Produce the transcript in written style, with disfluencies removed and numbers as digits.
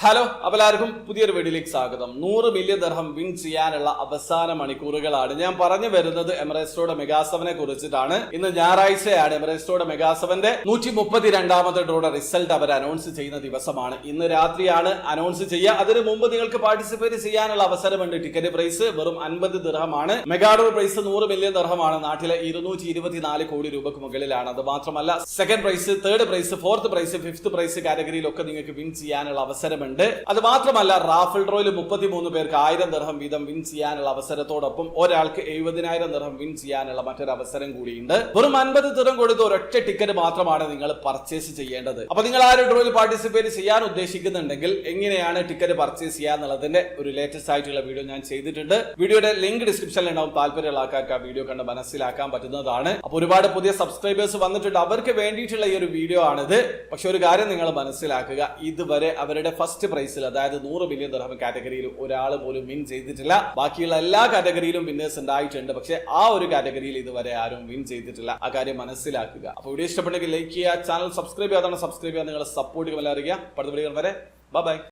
Hello, അപ്പോൾ എല്ലാവർക്കും പുതിയൊരു വീഡിയോയിലേക്ക് സ്വാഗതം. 100 മില്യൺ ദിർഹം വിൻ ചെയ്യാനുള്ള അവസാന മണിക്കൂറുകളാണ്. ഞാൻ പറഞ്ഞു വരുന്നത് എമിറേറ്റ്സ് റോഡ് മെഗാസെവനെ കുറിച്ചിട്ടാണ്. ഇന്ന് ഞായറാഴ്ചയാണ്. എമിറേറ്റ്സ് റോഡ് മെഗാസെവന്റെ 132ാമത്തെ ഡ്രോയുടെ റിസൾട്ട് അവർ അനൗൺസ് ചെയ്യുന്ന ദിവസമാണ്. ഇന്ന് രാത്രിയാണ് അനൗൺസ് ചെയ്യുക. അതിനു മുമ്പ് നിങ്ങൾക്ക് പാർട്ടിസിപ്പേറ്റ് ചെയ്യാനുള്ള അവസരമുണ്ട്. ടിക്കറ്റ് പ്രൈസ് വെറും 50 ദിർഹമാണ്. മെഗാ ഡ്രോ പ്രൈസ് 100 മില്യൺ ദിർഹമാണ്. നാട്ടിലെ 224 കോടി രൂപയ്ക്ക് മുകളിലാണ്. അത് മാത്രമല്ല second prize, third prize, fourth prize, fifth prize കാറ്റഗറിയിലൊക്കെ നിങ്ങൾക്ക് വിൻ ചെയ്യാനുള്ള അവസരമുണ്ട്. അത് മാത്രമല്ല റാഫിൾ ഡ്രോയിൽ 33 പേർക്ക് 1000 ദിർഹം വീതം വിൻ ചെയ്യാനുള്ള അവസരത്തോടൊപ്പം ഒരാൾക്ക് 70,000 ദിർഹം വിൻ ചെയ്യാനുള്ള മറ്റൊരു അവസരം കൂടിയുണ്ട്. വെറും 50 ദിർഹം കൊടുത്ത് ഒരൊറ്റ ടിക്കറ്റ് മാത്രമാണ് നിങ്ങൾ പർച്ചേസ് ചെയ്യേണ്ടത്. അപ്പൊ നിങ്ങൾ ആ ഒരു ഡ്രോയിൽ പാർട്ടിസിപ്പേറ്റ് ചെയ്യാൻ ഉദ്ദേശിക്കുന്നുണ്ടെങ്കിൽ എങ്ങനെയാണ് ടിക്കറ്റ് പർച്ചേസ് ചെയ്യാന്നുള്ളതിന്റെ ഒരു ലേറ്റസ്റ്റ് ആയിട്ടുള്ള വീഡിയോ ഞാൻ ചെയ്തിട്ടുണ്ട്. വീഡിയോയുടെ ലിങ്ക് ഡിസ്ക്രിപ്ഷനിൽ ഉണ്ടാവും. താല്പര്യമുള്ള ആൾക്കാർക്ക് ആ വീഡിയോ കണ്ട് മനസ്സിലാക്കാൻ പറ്റുന്നതാണ്. അപ്പൊ ഒരുപാട് പുതിയ സബ്സ്ക്രൈബേഴ്സ് വന്നിട്ടുണ്ട്. അവർക്ക് വേണ്ടിയിട്ടുള്ള ഈ ഒരു വീഡിയോ ആണിത്. പക്ഷെ ഒരു കാര്യം നിങ്ങൾ മനസ്സിലാക്കുക, ഇതുവരെ അവരുടെ ഫസ്റ്റ് പ്രൈസിൽ, അതായത് 100 മില്യൺ ദിർഹം കാറ്റഗറിയിൽ ഒരാൾ പോലും വിൻ ചെയ്തിട്ടില്ല. ബാക്കിയുള്ള എല്ലാ കാറ്റഗറിയിലും വിന്നേഴ്സ് ഉണ്ടായിട്ടുണ്ട്. പക്ഷെ ആ ഒരു കാറ്റഗറിയിൽ ഇതുവരെ ആരും വിൻ ചെയ്തിട്ടില്ല. ആ കാര്യം മനസ്സിലാക്കുക. അപ്പോൾ വീഡിയോ ഇഷ്ടപ്പെട്ടെങ്കിൽ ലൈക്ക് ചെയ്യുക, ചാനൽ സബ്സ്ക്രൈബ് ചെയ്യാതാണ് സബ്സ്ക്രൈബ് ചെയ്യുക, നിങ്ങളെ സപ്പോർട്ട് ചെയ്യാൻ അറിയിക്കുക. അടുത്ത വീഡിയോ വരെ ബൈ.